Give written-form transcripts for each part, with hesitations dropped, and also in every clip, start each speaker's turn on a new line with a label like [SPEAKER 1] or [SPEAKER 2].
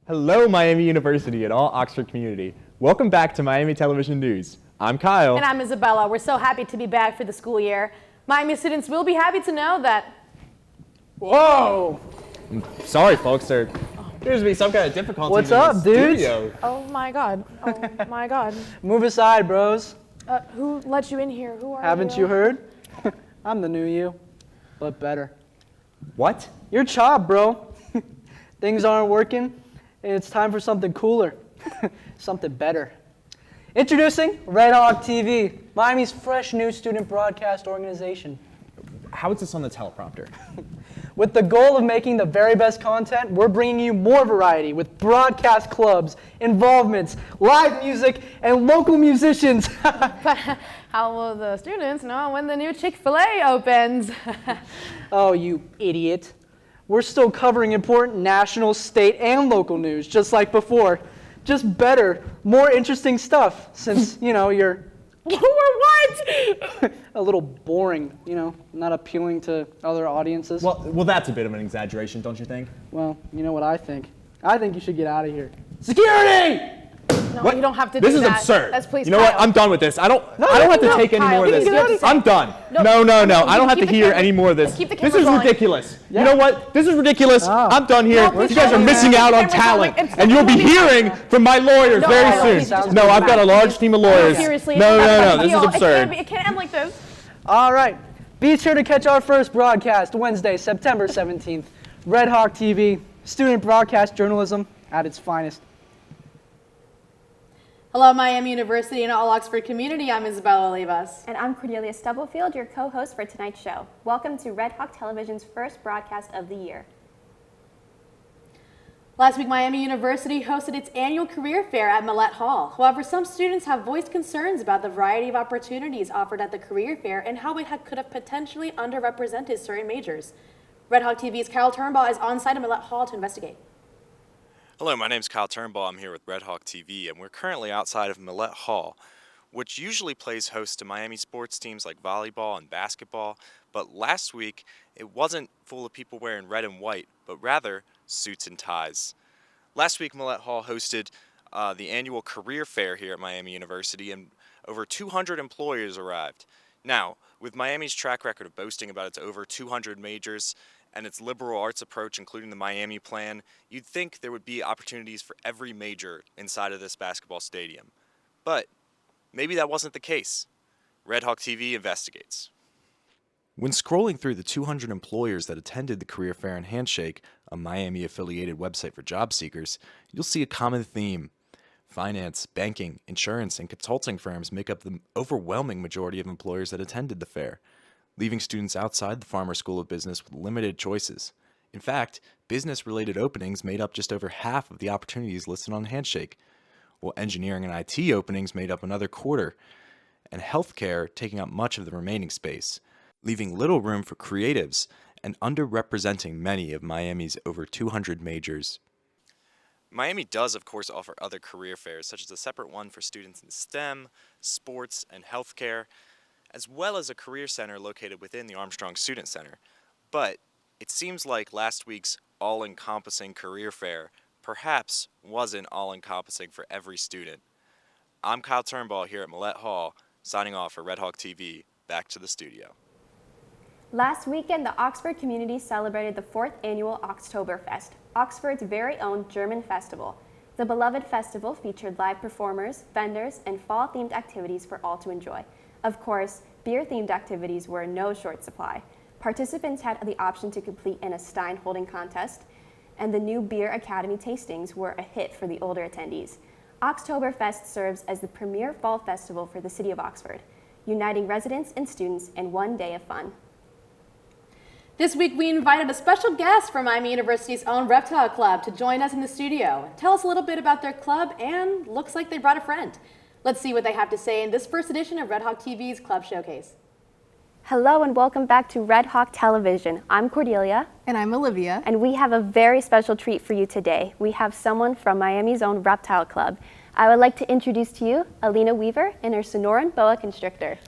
[SPEAKER 1] Hello, Miami University and all Oxford community. Welcome back to Miami Television News. I'm Kyle.
[SPEAKER 2] And I'm Isabella. We're so happy to be back for the school year. Miami students will be happy to know that...
[SPEAKER 3] Whoa!
[SPEAKER 1] Sorry, folks. There appears to be some kind of difficulty.
[SPEAKER 3] What's up, dudes?
[SPEAKER 2] Oh my God. Oh my God.
[SPEAKER 3] Move aside, bros.
[SPEAKER 2] Who let you in here? Who are
[SPEAKER 3] Haven't you heard? I'm the new you, but better.
[SPEAKER 1] What?
[SPEAKER 3] You're chopped, bro. Things aren't working, and it's time for something cooler. Something better. Introducing RedhawkTV, Miami's fresh new student broadcast organization.
[SPEAKER 1] How is this on the teleprompter?
[SPEAKER 3] With the goal of making the very best content, we're bringing you more variety with broadcast clubs, involvements, live music, and local musicians.
[SPEAKER 2] But how will the students know when the new Chick-fil-A opens?
[SPEAKER 3] Oh, you idiot. We're still covering important national, state, and local news, just like before. Just better, more interesting stuff, since, you're...
[SPEAKER 2] You were what?
[SPEAKER 3] a little boring, not appealing to other audiences.
[SPEAKER 1] Well, that's a bit of an exaggeration, don't you think?
[SPEAKER 3] Well, you know what I think? I think you should get out of here. Security!
[SPEAKER 2] No,
[SPEAKER 1] What?
[SPEAKER 2] you don't have to
[SPEAKER 1] This
[SPEAKER 2] do
[SPEAKER 1] is
[SPEAKER 2] that.
[SPEAKER 1] absurd.
[SPEAKER 2] That's please,
[SPEAKER 1] You know what?
[SPEAKER 2] Kyle.
[SPEAKER 1] I'm done with this. I don't have to take any
[SPEAKER 2] Kyle,
[SPEAKER 1] more of
[SPEAKER 2] you
[SPEAKER 1] this.
[SPEAKER 2] can get out of
[SPEAKER 1] I'm done.
[SPEAKER 2] No,
[SPEAKER 1] No. I don't have
[SPEAKER 2] keep
[SPEAKER 1] to
[SPEAKER 2] the
[SPEAKER 1] hear
[SPEAKER 2] camera-
[SPEAKER 1] any more of this.
[SPEAKER 2] keep the
[SPEAKER 1] This
[SPEAKER 2] camera
[SPEAKER 1] is
[SPEAKER 2] going.
[SPEAKER 1] ridiculous.
[SPEAKER 3] Yeah.
[SPEAKER 1] You know what? This is ridiculous.
[SPEAKER 3] Oh.
[SPEAKER 1] I'm done here.
[SPEAKER 2] No, please
[SPEAKER 1] You guys are
[SPEAKER 2] don't.
[SPEAKER 1] missing out on
[SPEAKER 2] Keep the camera
[SPEAKER 1] talent,
[SPEAKER 2] going. It's
[SPEAKER 1] and you'll be
[SPEAKER 2] not gonna be
[SPEAKER 1] hearing from my lawyers
[SPEAKER 2] No,
[SPEAKER 1] very
[SPEAKER 2] no,
[SPEAKER 1] soon.
[SPEAKER 2] please just
[SPEAKER 1] No,
[SPEAKER 2] do
[SPEAKER 1] I've
[SPEAKER 2] that.
[SPEAKER 1] got a large team of lawyers.
[SPEAKER 2] Seriously.
[SPEAKER 1] No.
[SPEAKER 2] That's
[SPEAKER 1] This is
[SPEAKER 2] not
[SPEAKER 1] absurd.
[SPEAKER 2] It can't end like this.
[SPEAKER 3] All right. Be sure to catch our first broadcast Wednesday, September 17th. Red Hawk TV, student broadcast journalism at its finest.
[SPEAKER 2] Hello, Miami University and all Oxford community. I'm Isabella Olivas.
[SPEAKER 4] And I'm Cordelia Stubblefield, your co-host for tonight's show. Welcome to Red Hawk Television's first broadcast of the year.
[SPEAKER 2] Last week, Miami University hosted its annual career fair at Millett Hall. However, some students have voiced concerns about the variety of opportunities offered at the career fair and how it could have potentially underrepresented certain majors. Red Hawk TV's Kyle Turnbaugh is on site at Millett Hall to investigate.
[SPEAKER 5] Hello, my name is Kyle Turnbaugh. I'm here with RedhawkTV, and we're currently outside of Millett Hall, which usually plays host to Miami sports teams like volleyball and basketball. But last week, it wasn't full of people wearing red and white, but rather suits and ties. Last week, Millett Hall hosted the annual career fair here at Miami University, and over 200 employers arrived. Now, with Miami's track record of boasting about its over 200 majors, and its liberal arts approach, including the Miami Plan, you'd think there would be opportunities for every major inside of this basketball stadium. But maybe that wasn't the case. Red Hawk TV investigates. When scrolling through the 200 employers that attended the Career Fair and Handshake, a Miami-affiliated website for job seekers, you'll see a common theme. Finance, banking, insurance, and consulting firms make up the overwhelming majority of employers that attended the fair, leaving students outside the Farmer School of Business with limited choices. In fact, business-related openings made up just over half of the opportunities listed on Handshake, while engineering and IT openings made up another quarter, and healthcare taking up much of the remaining space, leaving little room for creatives and underrepresenting many of Miami's over 200 majors. Miami does, of course, offer other career fairs, such as a separate one for students in STEM, sports, and healthcare, as well as a career center located within the Armstrong Student Center. But it seems like last week's all-encompassing career fair perhaps wasn't all-encompassing for every student. I'm Kyle Turnbaugh here at Millett Hall, signing off for Red Hawk TV. Back to the studio.
[SPEAKER 4] Last weekend, the Oxford community celebrated the 4th annual Oxtober, Oxford's very own German festival. The beloved festival featured live performers, vendors, and fall-themed activities for all to enjoy. Of course, beer-themed activities were in no short supply. Participants had the option to complete in a Stein holding contest, and the new Beer Academy tastings were a hit for the older attendees. Oxtoberfest serves as the premier fall festival for the city of Oxford, uniting residents and students in one day of fun.
[SPEAKER 2] This week, we invited a special guest from Miami University's own Reptile Club to join us in the studio. Tell us a little bit about their club, and looks like they brought a friend. Let's see what they have to say in this first edition of Red Hawk TV's Club Showcase.
[SPEAKER 4] Hello and welcome back to Red Hawk Television. I'm Cordelia.
[SPEAKER 6] And I'm Olivia.
[SPEAKER 4] And we have a very special treat for you today. We have someone from Miami's own Reptile Club. I would like to introduce to you Alina Weaver and her Sonoran Boa Constrictor.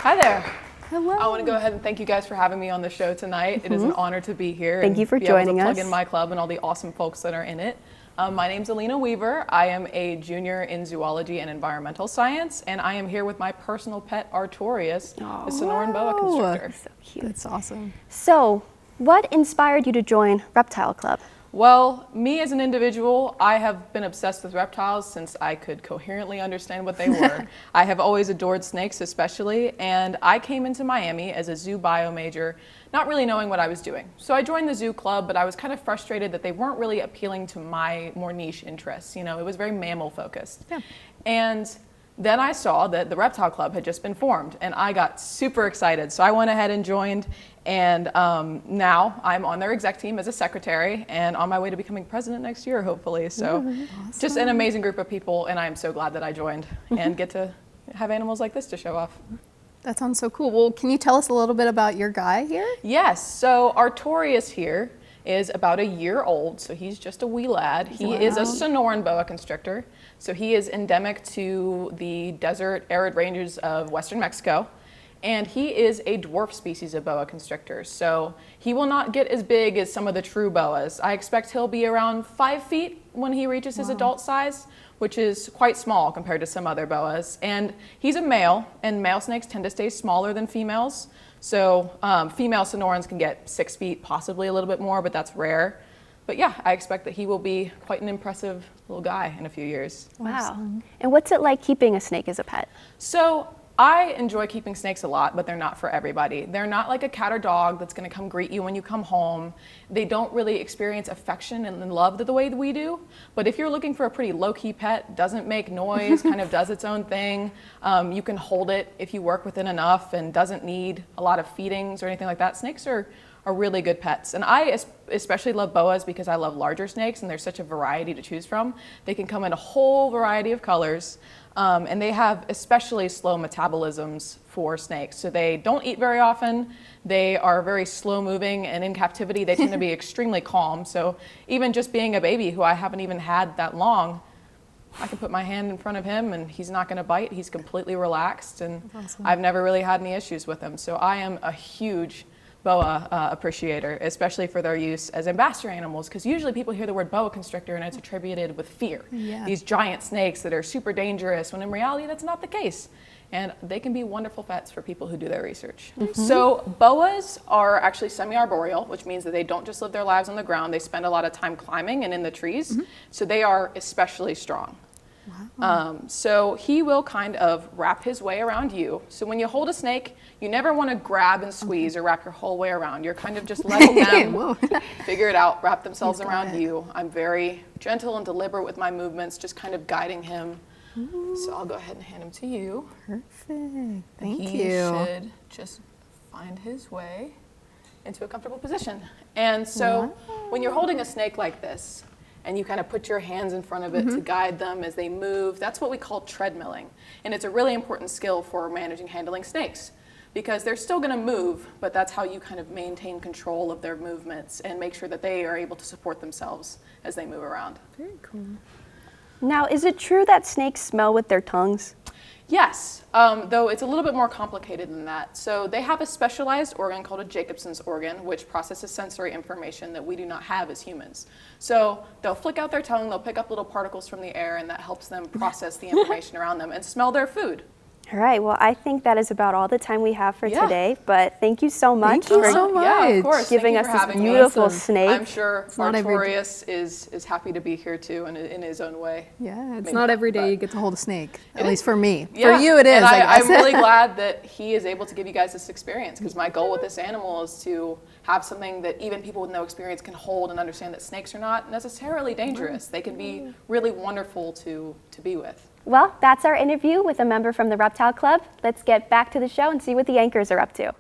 [SPEAKER 6] Hi there. Hello.
[SPEAKER 7] I want to go ahead and thank you guys for having me on the show tonight. It is an honor to be here.
[SPEAKER 4] Thank you for
[SPEAKER 7] be able
[SPEAKER 4] joining
[SPEAKER 7] to plug
[SPEAKER 4] us.
[SPEAKER 7] in my club and all the awesome folks that are in it. My name's Alina Weaver. I am a junior in zoology and environmental science, and I am here with my personal pet, Artorias, the Sonoran boa constrictor.
[SPEAKER 4] So cute.
[SPEAKER 6] That's awesome.
[SPEAKER 4] So, what inspired you to join Reptile Club?
[SPEAKER 7] Well, me as an individual, I have been obsessed with reptiles since I could coherently understand what they were. I have always adored snakes especially, and I came into Miami as a zoo bio major, not really knowing what I was doing. So I joined the zoo club, but I was kind of frustrated that they weren't really appealing to my more niche interests. You know, it was very mammal focused.
[SPEAKER 6] Yeah.
[SPEAKER 7] And then I saw that the Reptile Club had just been formed, and I got super excited. So I went ahead and joined, and now I'm on their exec team as a secretary and on my way to becoming president next year, hopefully. So just an amazing group of people, and I am so glad that I joined and get to have animals like this to show off.
[SPEAKER 6] That sounds so cool. Well, can you tell us a little bit about your guy here?
[SPEAKER 7] Yes, so Artorias here is about a year old, so he's just a wee lad. He is a Sonoran boa constrictor, so he is endemic to the desert arid ranges of western Mexico, and he is a dwarf species of boa constrictor, so he will not get as big as some of the true boas. I expect he'll be around 5 feet when he reaches his adult size, which is quite small compared to some other boas. And he's a male, and male snakes tend to stay smaller than females. So female Sonorans can get 6 feet, possibly a little bit more, but that's rare. But yeah, I expect that he will be quite an impressive little guy in a few years.
[SPEAKER 4] Wow. And what's it like keeping a snake as a pet?
[SPEAKER 7] So I enjoy keeping snakes a lot, but they're not for everybody. They're not like a cat or dog that's gonna come greet you when you come home. They don't really experience affection and love the way that we do. But if you're looking for a pretty low-key pet, doesn't make noise, kind of does its own thing, you can hold it if you work with it enough and doesn't need a lot of feedings or anything like that. Snakes are really good pets. And I especially love boas because I love larger snakes and there's such a variety to choose from. They can come in a whole variety of colors. And they have especially slow metabolisms for snakes. So they don't eat very often. They are very slow moving, and in captivity they tend to be extremely calm. So even just being a baby who I haven't even had that long, I can put my hand in front of him and he's not gonna bite. He's completely relaxed, and I've never really had any issues with him. So I am a huge boa appreciator, especially for their use as ambassador animals, because usually people hear the word boa constrictor and it's attributed with fear.
[SPEAKER 6] Yeah.
[SPEAKER 7] These giant snakes that are super dangerous, when in reality that's not the case. And they can be wonderful pets for people who do their research. So boas are actually semi-arboreal, which means that they don't just live their lives on the ground, they spend a lot of time climbing and in the trees. So they are especially strong. So he will kind of wrap his way around you. So when you hold a snake, you never want to grab and squeeze or wrap your whole way around. You're kind of just letting them figure it out, wrap themselves around you. I'm very gentle and deliberate with my movements, just kind of guiding him. So I'll go ahead and hand him to you.
[SPEAKER 6] Perfect. Thank
[SPEAKER 7] He
[SPEAKER 6] you.
[SPEAKER 7] should just find his way into a comfortable position. And so when you're holding a snake like this, and you kind of put your hands in front of it to guide them as they move, that's what we call treadmilling. And it's a really important skill for managing handling snakes, because they're still gonna move, but that's how you kind of maintain control of their movements and make sure that they are able to support themselves as they move around.
[SPEAKER 6] Very cool.
[SPEAKER 4] Now, is it true that snakes smell with their tongues?
[SPEAKER 7] Yes, though it's a little bit more complicated than that. So they have a specialized organ called a Jacobson's organ, which processes sensory information that we do not have as humans. So they'll flick out their tongue, they'll pick up little particles from the air, and that helps them process the information around them and smell their food.
[SPEAKER 4] All right, well, I think that is about all the time we have for
[SPEAKER 7] Yeah.
[SPEAKER 4] today, but thank you so much
[SPEAKER 6] Thank you
[SPEAKER 4] for
[SPEAKER 6] so much.
[SPEAKER 7] Yeah, of course.
[SPEAKER 4] giving
[SPEAKER 7] Thank
[SPEAKER 4] us
[SPEAKER 7] you for
[SPEAKER 4] this
[SPEAKER 7] having me.
[SPEAKER 4] beautiful
[SPEAKER 6] Awesome.
[SPEAKER 4] snake.
[SPEAKER 7] I'm sure
[SPEAKER 6] not every
[SPEAKER 7] Artorias is happy to be here too in his own way.
[SPEAKER 6] Yeah, it's
[SPEAKER 7] Maybe
[SPEAKER 6] not every
[SPEAKER 7] but-
[SPEAKER 6] day you get to hold a snake. At
[SPEAKER 7] It
[SPEAKER 6] least
[SPEAKER 7] is.
[SPEAKER 6] for me.
[SPEAKER 7] Yeah,
[SPEAKER 6] For you, it is.
[SPEAKER 7] and
[SPEAKER 6] I guess.
[SPEAKER 7] I'm really glad that he is able to give you guys this experience, because my goal with this animal is to have something that even people with no experience can hold and understand that snakes are not necessarily dangerous. They can be really wonderful to be with.
[SPEAKER 4] Well, that's our interview with a member from the Reptile Club. Let's get back to the show and see what the anchors are up to.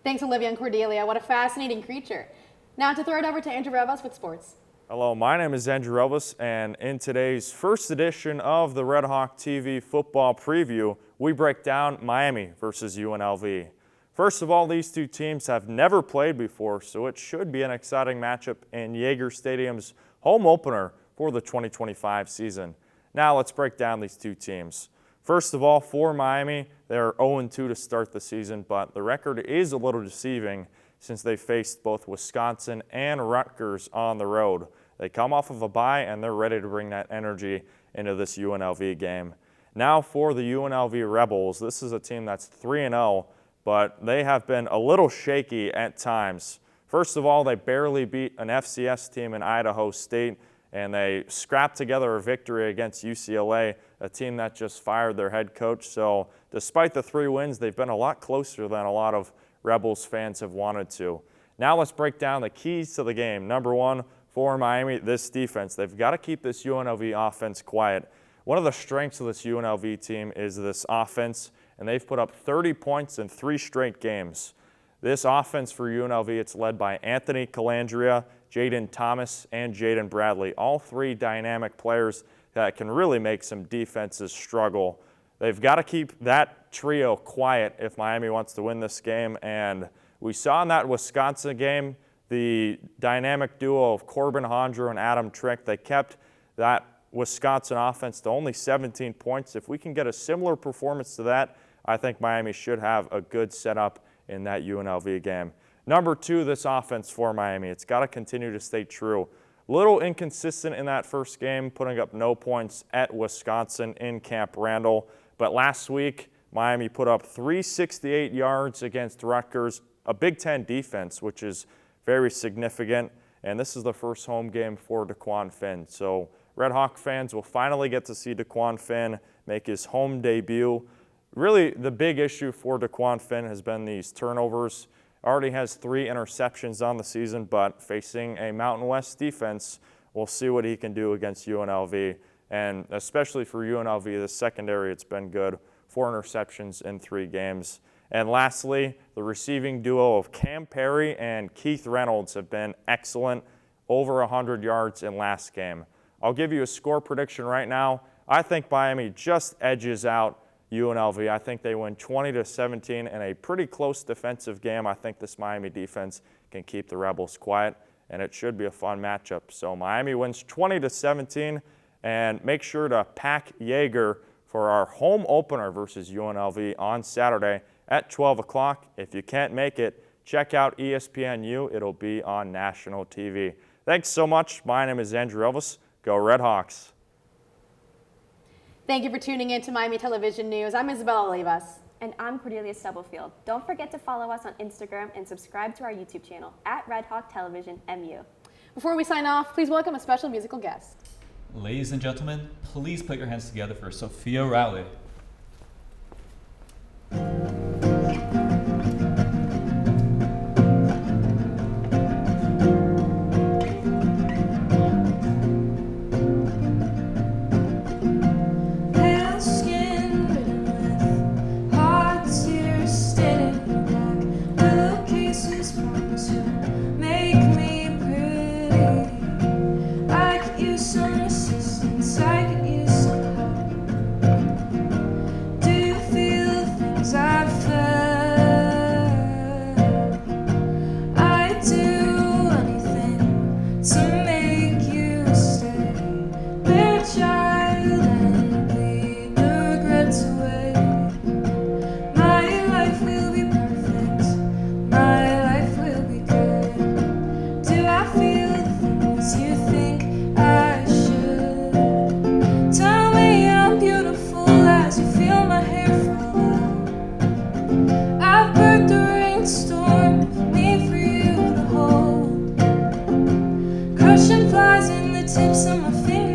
[SPEAKER 2] Thanks, Olivia and Cordelia. What a fascinating creature. Now to throw it over to Andrew Revos with sports.
[SPEAKER 8] Hello, my name is Andrew Elvis, and in today's first edition of the RedhawkTV football preview, we break down Miami versus UNLV. First of all, these two teams have never played before, so it should be an exciting matchup in Yager Stadium's home opener for the 2025 season. Now let's break down these two teams. First of all, for Miami, they're 0-2 to start the season, but the record is a little deceiving since they faced both Wisconsin and Rutgers on the road. They come off of a bye, and they're ready to bring that energy into this UNLV game. Now for the UNLV Rebels, this is a team that's 3-0, but they have been a little shaky at times. First of all, they barely beat an FCS team in Idaho State, and they scrapped together a victory against UCLA, a team that just fired their head coach. So despite the 3 wins, they've been a lot closer than a lot of Rebels fans have wanted to. Now let's break down the keys to the game. Number one, for Miami, this defense. They've got to keep this UNLV offense quiet. One of the strengths of this UNLV team is this offense, and they've put up 30 points in 3 straight games. This offense for UNLV, it's led by Anthony Calandria, Jaden Thomas, and Jaden Bradley, all 3 dynamic players that can really make some defenses struggle. They've got to keep that trio quiet if Miami wants to win this game, and we saw in that Wisconsin game the dynamic duo of Corbin Hondro and Adam Trick. They kept that Wisconsin offense to only 17 points. If we can get a similar performance to that, I think Miami should have a good setup in that UNLV game. Number 2, this offense for Miami. It's got to continue to stay true. Little inconsistent in that first game, putting up no points at Wisconsin in Camp Randall. But last week, Miami put up 368 yards against Rutgers, a Big Ten defense, which is very significant, and this is the first home game for DeQuan Finn. So Red Hawk fans will finally get to see DeQuan Finn make his home debut. Really, the big issue for DeQuan Finn has been these turnovers. Already has 3 interceptions on the season, but facing a Mountain West defense, we'll see what he can do against UNLV. And especially for UNLV, the secondary, it's been good. 4 interceptions in 3 games. And lastly, the receiving duo of Cam Perry and Keith Reynolds have been excellent, over 100 yards in last game. I'll give you a score prediction right now. I think Miami just edges out UNLV. I think they win 20-17 in a pretty close defensive game. I think this Miami defense can keep the Rebels quiet, and it should be a fun matchup. So Miami wins 20-17, and make sure to pack Jaeger for our home opener versus UNLV on Saturday at 12 o'clock. If you can't make it, check out ESPNU. It'll be on national TV. Thanks so much. My name is Andrew Elvis. Go Red Hawks.
[SPEAKER 2] Thank you for tuning in to Miami Television News. I'm Isabella Olivas.
[SPEAKER 4] And I'm Cordelia Stubblefield. Don't forget to follow us on Instagram and subscribe to our YouTube channel at Red Hawk Television MU.
[SPEAKER 2] Before we sign off, please welcome a special musical guest.
[SPEAKER 9] Ladies and gentlemen, please put your hands together for Sophia Rowley.
[SPEAKER 10] Crushing flies in the tips of my fingers.